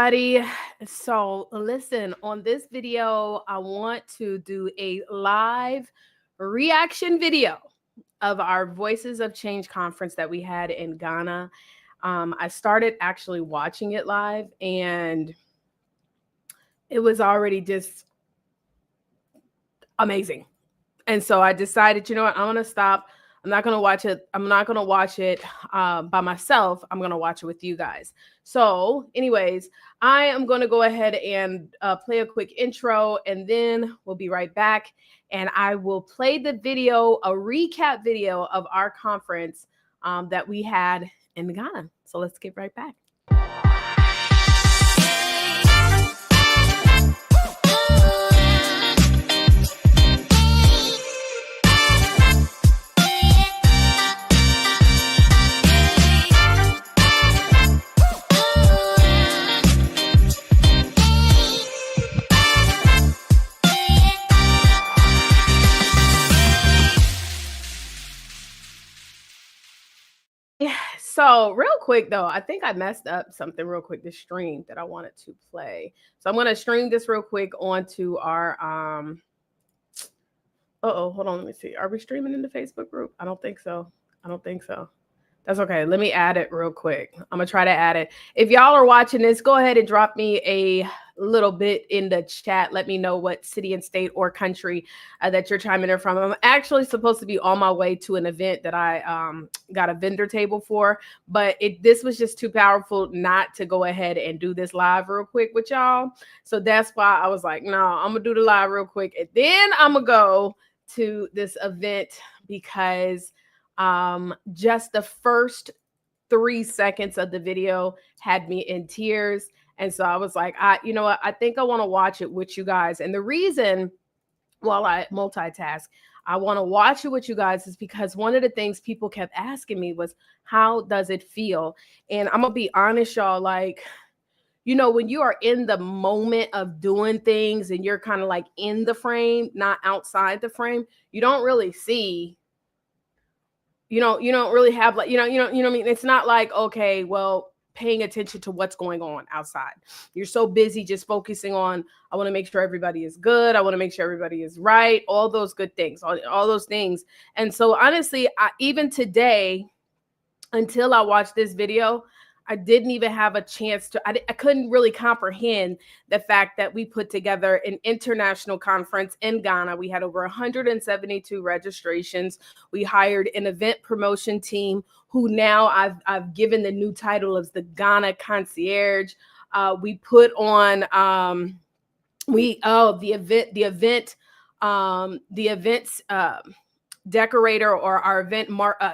everybody. So, listen, on this video, I want to do a live reaction video of our Voices of Change conference that we had in Ghana. I started actually watching it live, and it was already just amazing. And so I decided, you know what, I'm going to stop. I'm not going to watch it. I'm not going to watch it by myself. I'm going to watch it with you guys. So anyways, I am going to go ahead and play a quick intro, and then we'll be right back. And I will play the video, a recap video of our conference that we had in Ghana. So let's get right back. So real quick though, I think I messed up something real quick, the stream that I wanted to play. So I'm going to stream this real quick onto our, hold on, let me see. Are we streaming in the Facebook group? I don't think so. That's okay. Let me add it real quick. I'm going to try to add it. If y'all are watching this, go ahead and drop me a little bit in the chat. Let me know what city and state or country that you're chiming in from. I'm actually supposed to be on my way to an event that I got a vendor table for, but this was just too powerful not to go ahead and do this live real quick with y'all. So that's why I was like, no, I'm going to do the live real quick. And then I'm going to go to this event because just the first 3 seconds of the video had me in tears. And so I was like, you know what? I think I want to watch it with you guys. And the reason, while I multitask, I want to watch it with you guys is because one of the things people kept asking me was, how does it feel? And I'm going to be honest, y'all, like, you know, when you are in the moment of doing things and you're kind of like in the frame, not outside the frame, you don't really see, you don't really have like, you know what I mean? It's not like, okay, well, paying attention to what's going on outside. You're so busy just focusing on, I want to make sure everybody is good. I want to make sure everybody is right. All those good things, all those things. And so honestly, even today, until I watched this video, I didn't even have a chance to, I couldn't really comprehend the fact that we put together an international conference in Ghana. We had over 172 registrations. We hired an event promotion team who now I've given the new title of the Ghana Concierge. We put on, the events, decorator, or our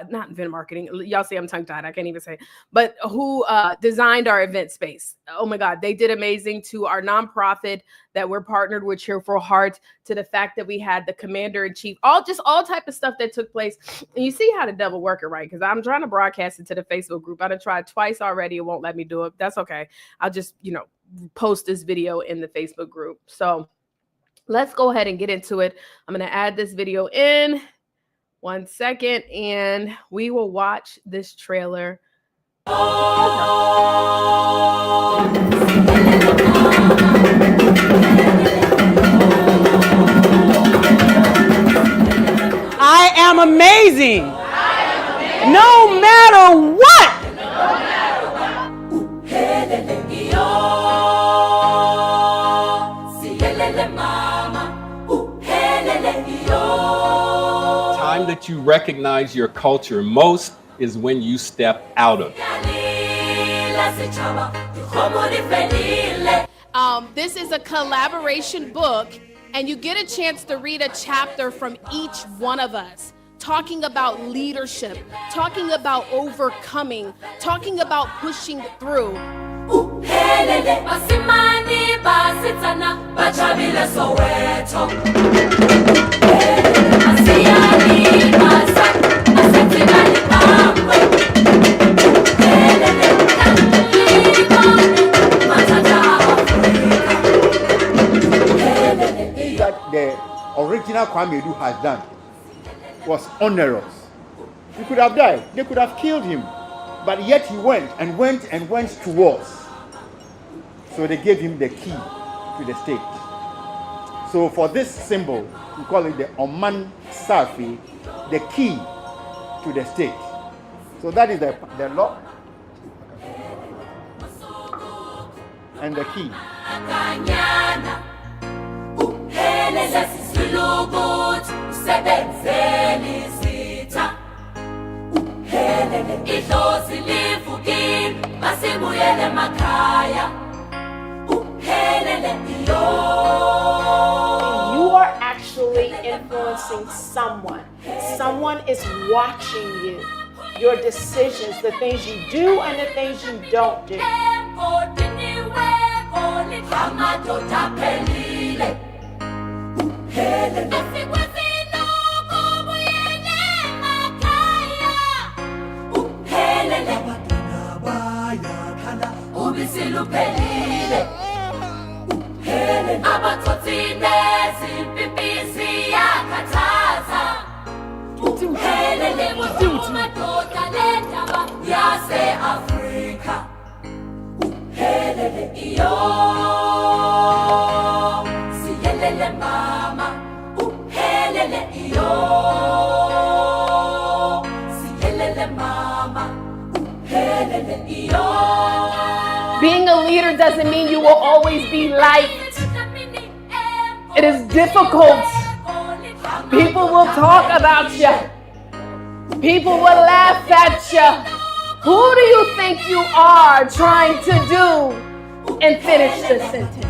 not event marketing. Y'all see I'm tongue tied. I can't even say, but who designed our event space. Oh my God, they did amazing. To our nonprofit that we're partnered with, Cheerful Heart, to the fact that we had the commander in chief, all type of stuff that took place. And you see how to double work it, right? Because I'm trying to broadcast it to the Facebook group. I've tried twice already. It won't let me do it. That's okay. I'll just, post this video in the Facebook group. So let's go ahead and get into it. I'm going to add this video in. 1 second, and we will watch this trailer. I am amazing. No matter what. Time that you recognize your culture most is when you step out of it. This is a collaboration book, and you get a chance to read a chapter from each one of us, talking about leadership, talking about overcoming, talking about pushing through. That the original Kwame Edu has done was onerous. He could have died. They could have killed him. But yet he went to wars. So they gave him the key to the stage. So for this symbol, we call it the Oman Safi, the key to the state. So that is the lock and the key. You are actually influencing someone. Someone is watching you, your decisions, the things you do and the things you don't do. Being a leader doesn't mean you will always be liked. It is difficult. People will talk about you. People will laugh at you. Who do you think you are trying to do? And finish the sentence.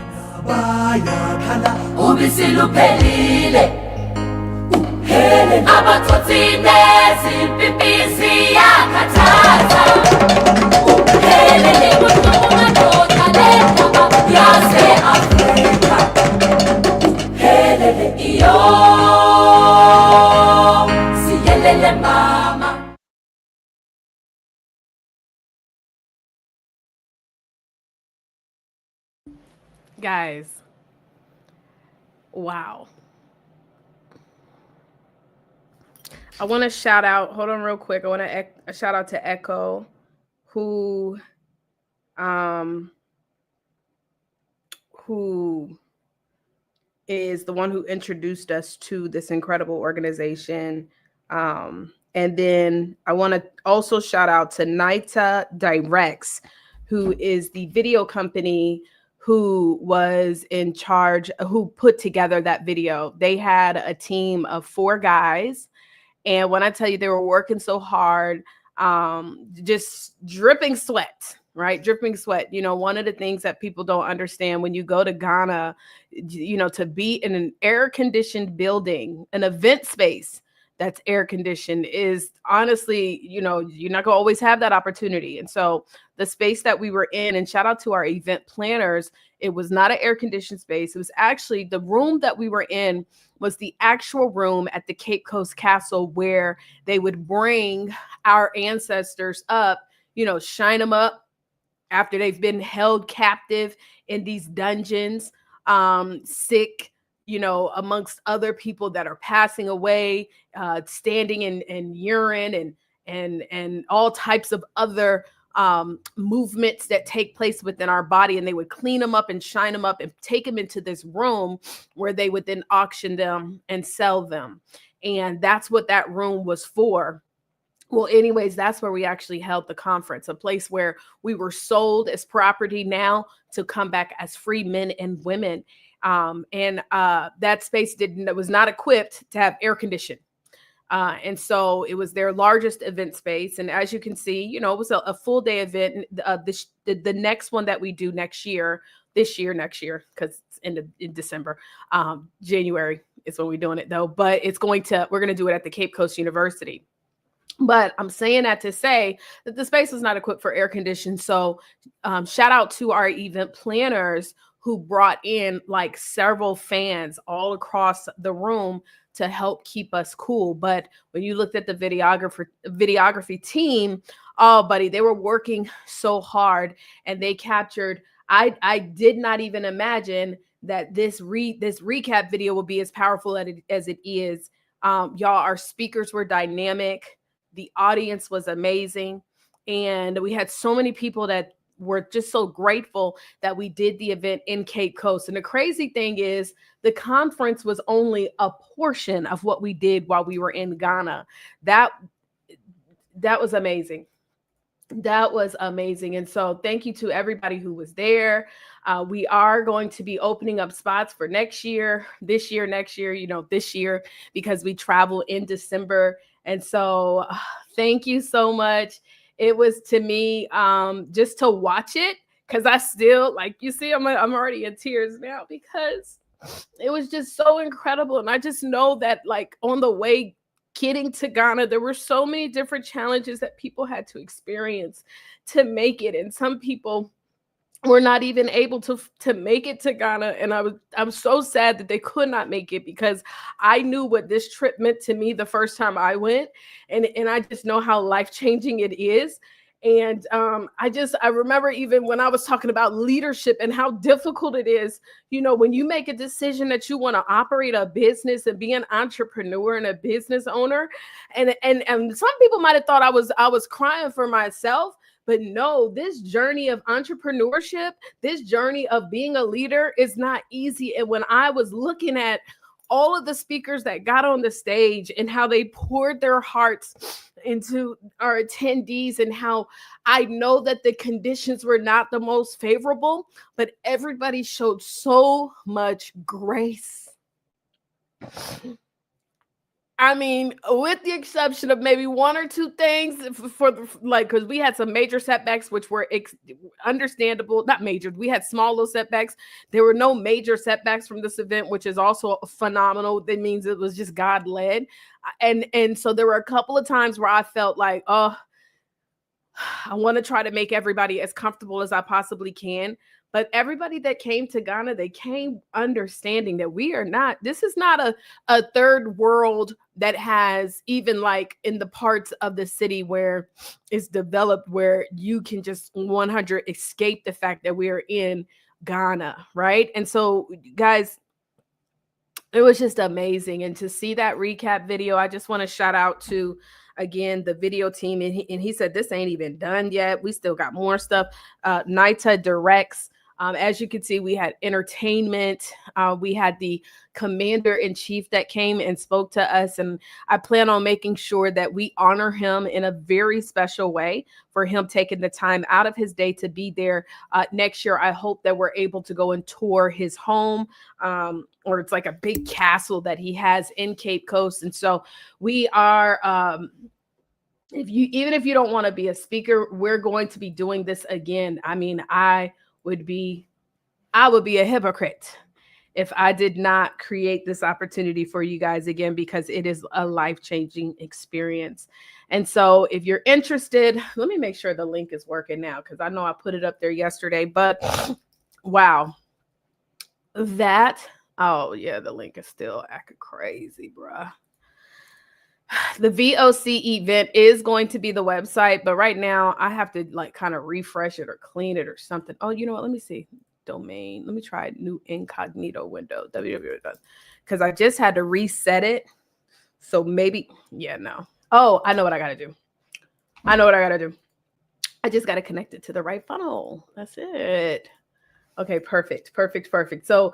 Guys, wow. I want to shout out, hold on real quick. I want to shout out to Echo, who is the one who introduced us to this incredible organization. And then I want to also shout out to Naita Directs, who is the video company who was in charge, who put together that video. They had a team of 4 guys. And when I tell you they were working so hard, just dripping sweat, right? Dripping sweat. You know, one of the things that people don't understand when you go to Ghana, you know, to be in an air-conditioned building, an event space that's air-conditioned is honestly, you know, you're not going to always have that opportunity. And so the space that we were in, and shout out to our event planners, it was not an air-conditioned space. It was actually the room that we were in was the actual room at the Cape Coast Castle where they would bring our ancestors up, you know, shine them up after they've been held captive in these dungeons, sick, you know, amongst other people that are passing away, standing in urine and all types of other movements that take place within our body. And they would clean them up and shine them up and take them into this room where they would then auction them and sell them. And that's what that room was for. Well, anyways, that's where we actually held the conference, a place where we were sold as property now to come back as free men and women. That space was not equipped to have air conditioning. And so it was their largest event space. And as you can see, you know, it was a full day event. The next one that we do next year, because it's in December, January is when we're doing it though, but we're going to do it at the Cape Coast University. But I'm saying that to say that the space was not equipped for air conditioning. So shout out to our event planners who brought in like several fans all across the room to help keep us cool. But when you looked at the videography team, oh, buddy, they were working so hard and they captured. I did not even imagine that this recap video will be as powerful as it is. Y'all, our speakers were dynamic. The audience was amazing. And we had so many people that we're just so grateful that we did the event in Cape Coast. And the crazy thing is the conference was only a portion of what we did while we were in Ghana. That was amazing. That was amazing. And so thank you to everybody who was there. We are going to be opening up spots for next year, this year, next year, this year, because we travel in December. And so thank you so much. It was, to me, just to watch it, because I still, like you see, I'm already in tears now, because it was just so incredible. And I just know that, like, on the way getting to Ghana, there were so many different challenges that people had to experience to make it. And some people were not even able to make it to Ghana. And I'm so sad that they could not make it, because I knew what this trip meant to me the first time I went. And I just know how life-changing it is. And I remember even when I was talking about leadership and how difficult it is, when you make a decision that you want to operate a business and be an entrepreneur and a business owner. And some people might have thought I was crying for myself. But no, this journey of entrepreneurship, this journey of being a leader is not easy. And when I was looking at all of the speakers that got on the stage and how they poured their hearts into our attendees, and how I know that the conditions were not the most favorable, but everybody showed so much grace. I mean, with the exception of maybe one or two things, because we had some major setbacks, which were understandable, not major. We had small little setbacks. There were no major setbacks from this event, which is also phenomenal. That means it was just God led. And so there were a couple of times where I felt like, oh, I want to try to make everybody as comfortable as I possibly can. But everybody that came to Ghana, they came understanding that this is not a third world that has, even like in the parts of the city where it's developed, where you can just 100 escape the fact that we are in Ghana, right? And so, guys, it was just amazing. And to see that recap video, I just want to shout out to, again, the video team. And he said, this ain't even done yet. We still got more stuff. Naita directs. As you can see, we had entertainment. We had the commander-in-chief that came and spoke to us. And I plan on making sure that we honor him in a very special way for him taking the time out of his day to be there. Next year, I hope that we're able to go and tour his home, or it's like a big castle that he has in Cape Coast. And so we are... even if you don't want to be a speaker, we're going to be doing this again. I mean, I would be a hypocrite if I did not create this opportunity for you guys again, because it is a life-changing experience. And so if you're interested, let me make sure the link is working now, because I know I put it up there yesterday, but wow. Oh yeah, the link is still acting crazy, bruh. The VOC event is going to be the website, but right now I have to like kind of refresh it or clean it or something. Oh, you know what? Let me see. Domain. Let me try new incognito window. Because I just had to reset it. So maybe, no. Oh, I know what I got to do. I just got to connect it to the right funnel. That's it. Okay, perfect. So,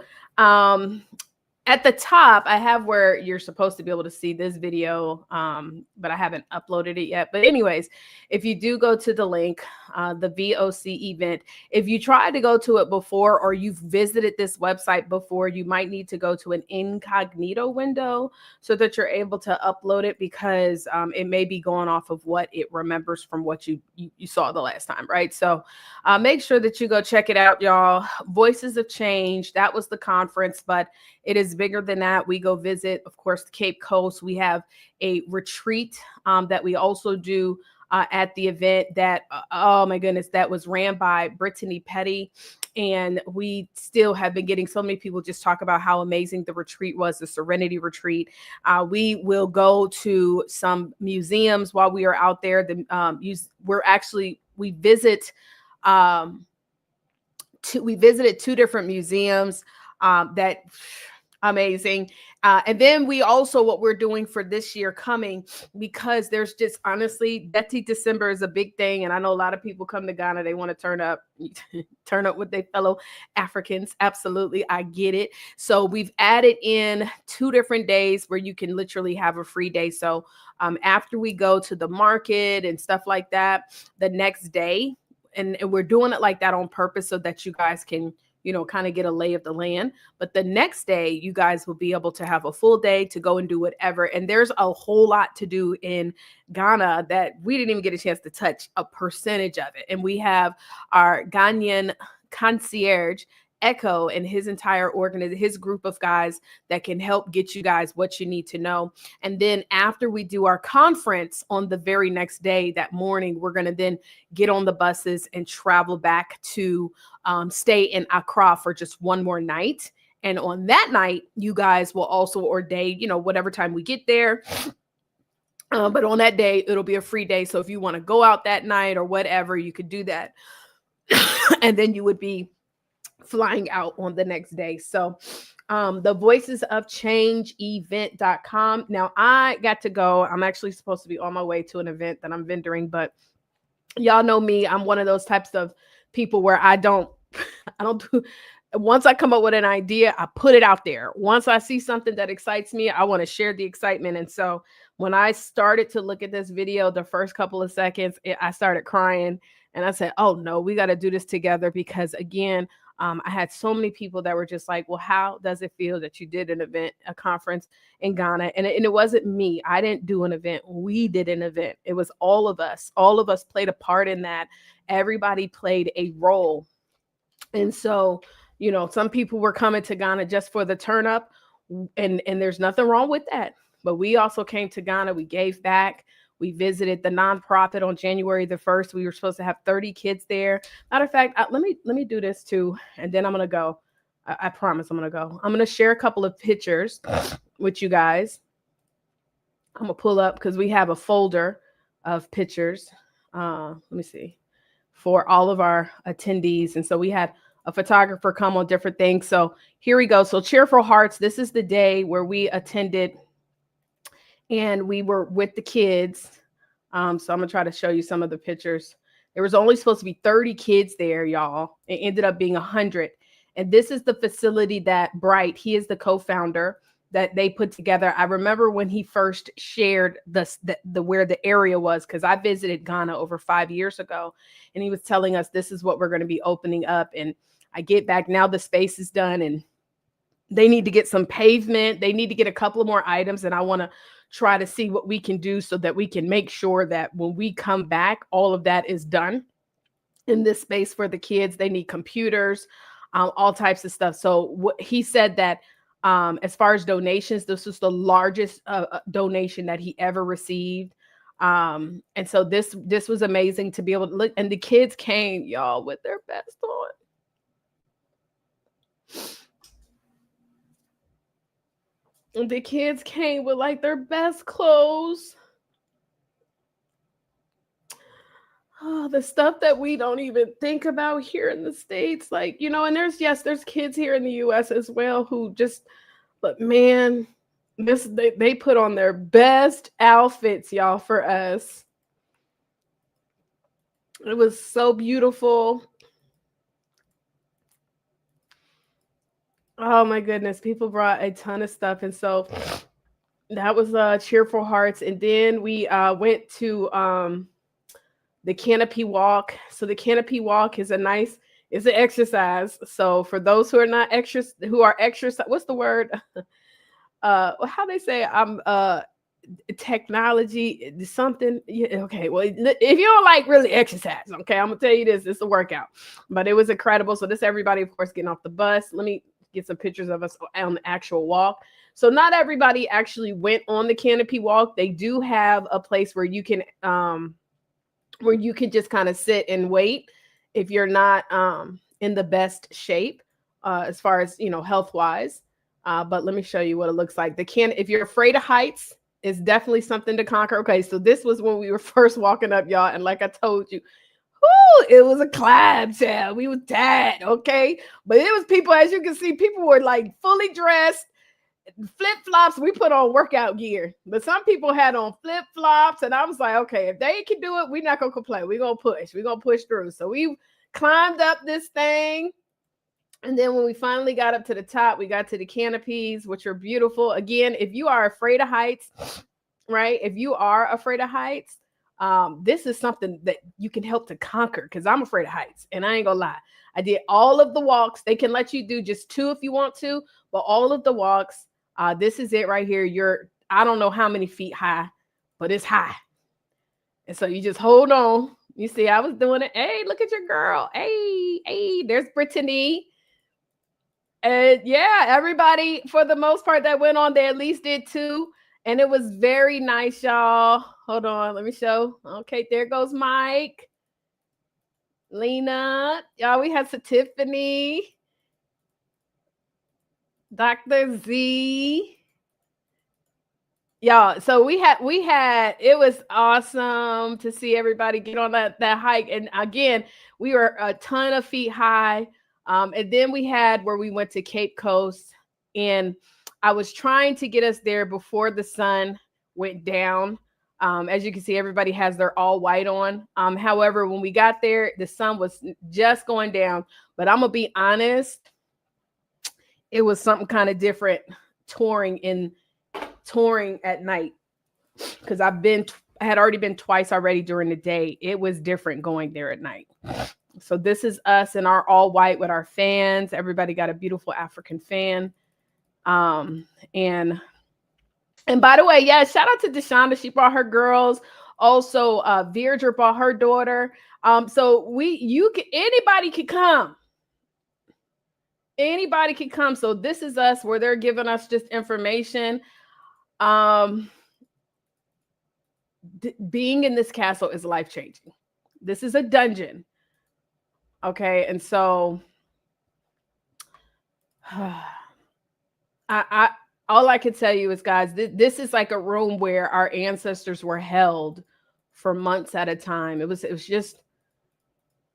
at the top, I have where you're supposed to be able to see this video, but I haven't uploaded it yet. But anyways, if you do go to the link, the VOC event, if you tried to go to it before, or you've visited this website before, you might need to go to an incognito window so that you're able to upload it, because it may be going off of what it remembers from what you saw the last time, right? So make sure that you go check it out, y'all. Voices of Change, that was the conference, but it is bigger than that. We go visit, of course, the Cape Coast. We have a retreat that we also do at the event that, oh my goodness, that was ran by Brittany Petty. And we still have been getting so many people just talk about how amazing the retreat was, the Serenity Retreat. We will go to some museums while we are out there. We visited two different museums that Amazing. And then we also, what we're doing for this year coming, because there's just honestly, Beti December is a big thing. And I know a lot of people come to Ghana, they want to turn up with their fellow Africans. Absolutely. I get it. So we've added in 2 different days where you can literally have a free day. So after we go to the market and stuff like that, the next day, and we're doing it like that on purpose so that you guys can, kind of get a lay of the land. But the next day, you guys will be able to have a full day to go and do whatever. And there's a whole lot to do in Ghana that we didn't even get a chance to touch a percentage of it. And we have our Ghanaian concierge, Echo, and his entire organization, his group of guys that can help get you guys what you need to know. And then after we do our conference on the very next day, that morning, we're going to then get on the buses and travel back to stay in Accra for just one more night. And on that night, you guys will also ordain, whatever time we get there. But on that day, it'll be a free day. So if you want to go out that night or whatever, you could do that. And then you would be flying out on the next day. So the Voices of Change event.com. Now I got to go. I'm actually supposed to be on my way to an event that I'm vendoring, but y'all know me. I'm one of those types of people where I don't do, once I come up with an idea, I put it out there. Once I see something that excites me, I want to share the excitement. And so when I started to look at this video, the first couple of seconds, I started crying and I said, oh no, we got to do this together because again, I had so many people that were just like, well, how does it feel that you did an event, a conference in Ghana? And it wasn't me. I didn't do an event. We did an event. It was all of us. All of us played a part in that. Everybody played a role. And so, some people were coming to Ghana just for the turn up, and there's nothing wrong with that. But we also came to Ghana. We gave back. We visited the nonprofit on January the 1st. We were supposed to have 30 kids there. Matter of fact, let me do this too, and then I'm going to go. I promise I'm going to go. I'm going to share a couple of pictures with you guys. I'm going to pull up because we have a folder of pictures. Let me see. For all of our attendees. And so we had a photographer come on different things. So here we go. So Cheerful Hearts, this is the day where we attended and we were with the kids. So I'm going to try to show you some of the pictures. There was only supposed to be 30 kids there, y'all. It ended up being 100. And this is the facility that Bright, he is the co-founder, that they put together. I remember when he first shared the where the area was, because I visited Ghana over 5 years ago, and he was telling us this is what we're going to be opening up. And I get back now, the space is done, and they need to get some pavement. They need to get a couple of more items, and I want to try to see what we can do so that we can make sure that when we come back, all of that is done in this space for the kids. They need computers, all types of stuff. So what he said that as far as donations, this was the largest donation that he ever received. And so this was amazing to be able to look, and the kids came, y'all, with their best on. And the kids came with like their best clothes. Oh, the stuff that we don't even think about here in the States. Like, and there's kids here in the US as well who just, but man, they put on their best outfits, y'all, for us. It was so beautiful. Oh my goodness, people brought a ton of stuff. And so that was Cheerful Hearts. And then we went to the Canopy Walk. So the Canopy Walk is it's an exercise. So for those who are not exercise, what's the word? How they say technology, something. Yeah, okay. Well, if you don't like really exercise, okay, I'm gonna tell you this, it's a workout, but it was incredible. So this everybody, of course, getting off the bus. Let me get some pictures of us on the actual walk. So not everybody actually went on the Canopy Walk. They do have a place where you can just kind of sit and wait if you're not in the best shape as far as health wise. But let me show you what it looks like. If you're afraid of heights, it's definitely something to conquer. Okay, so this was when we were first walking up, y'all, and like I told you, it was a climb, child. We was tired, okay? But it was people, as you can see, people were like fully dressed. flip-flops, we put on workout gear, but some people had on flip-flops, and I was like, okay, if they can do it, we're not gonna complain. We're gonna push through. So we climbed up this thing, and then when we finally got up to the top, we got to the canopies, which are beautiful. Again, if you are afraid of heights, right? If you are afraid of heights, this is something that you can help to conquer, because I'm afraid of heights, and I ain't gonna lie. I did all of the walks. They can let you do just 2 if you want to, but all of the walks, this is it right here. I don't know how many feet high, but it's high. And so you just hold on. You see, I was doing it. Hey, look at your girl. Hey, there's Brittany. And yeah, everybody, for the most part that went on, they at least did 2. And it was very nice, y'all. Hold on, let me show. Okay, there goes Mike. Lena. Y'all, we had Tiffany. Dr. Z. Y'all, so we had, it was awesome to see everybody get on that hike. And again, we were a ton of feet high. And then we had where we went to Cape Coast, and I was trying to get us there before the sun went down. As you can see, everybody has their all white on. However, when we got there, the sun was just going down. But I'm gonna be honest, it was something kind of different touring at night, because I had already been twice already during the day. It was different going there at night. So this is us in our all white with our fans. Everybody got a beautiful African fan. And by the way, yeah, shout out to Deshonda. She brought her girls. Also, Deirdre brought her daughter. So anybody could come. Anybody could come. So this is us where they're giving us just information. Being in this castle is life-changing. This is a dungeon. Okay, and so all I can tell you is, guys, this is like a room where our ancestors were held for months at a time. It was just,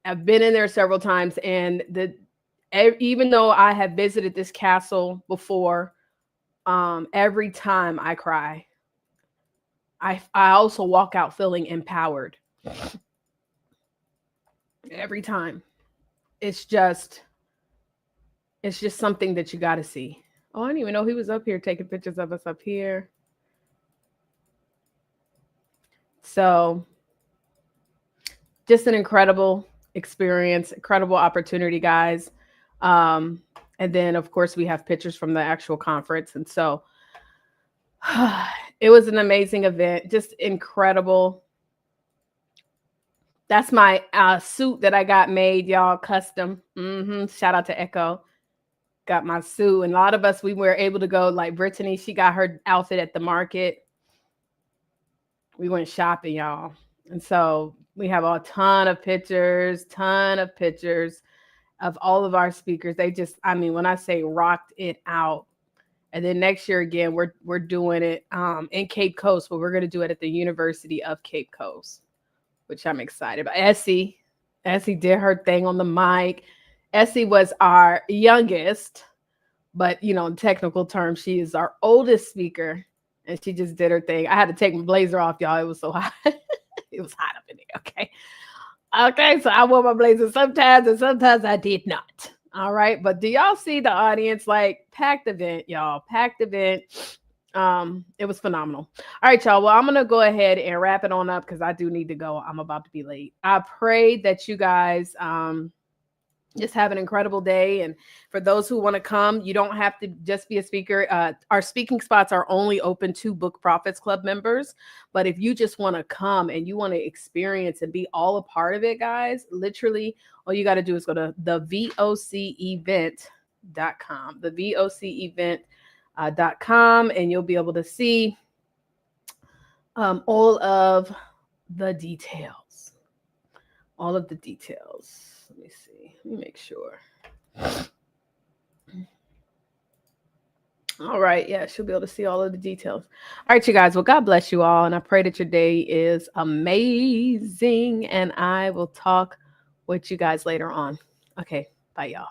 I've been in there several times, and even though I have visited this castle before, every time I cry, I also walk out feeling empowered. Every time. It's just something that you got to see. Oh, I didn't even know he was up here taking pictures of us up here. So just an incredible experience, incredible opportunity, guys. And then, of course, we have pictures from the actual conference. And so it was an amazing event, just incredible. That's my suit that I got made, y'all, custom. Shout out to Echo. Got my suit. And a lot of us, we were able to go, like Brittany, she got her outfit at the market. We went shopping, y'all. And so we have a ton of pictures of all of our speakers. They just, I mean, when I say rocked it out. And then next year, again, we're doing it in Cape Coast, but we're going to do it at the University of Cape Coast, which I'm excited about. Essie did her thing on the mic. Essie was our youngest, but in technical terms, she is our oldest speaker, and she just did her thing. I had to take my blazer off, y'all. It was so hot. It was hot up in there. Okay, so I wore my blazer sometimes, and sometimes I did not. All right, but do y'all see the audience? Like, packed event, y'all. Packed event. It was phenomenal. All right, y'all. Well, I'm gonna go ahead and wrap it on up because I do need to go. I'm about to be late. I pray that you guys just have an incredible day. And for those who want to come, you don't have to just be a speaker. Our speaking spots are only open to Book Prophets Club members. But if you just want to come and you want to experience and be all a part of it, guys, literally all you got to do is go to the vocevent.com, the vocevent.com, and you'll be able to see all of the details. Let me see. Let me make sure. All right. Yeah, she'll be able to see all of the details. All right, you guys. Well, God bless you all. And I pray that your day is amazing. And I will talk with you guys later on. Okay. Bye, y'all.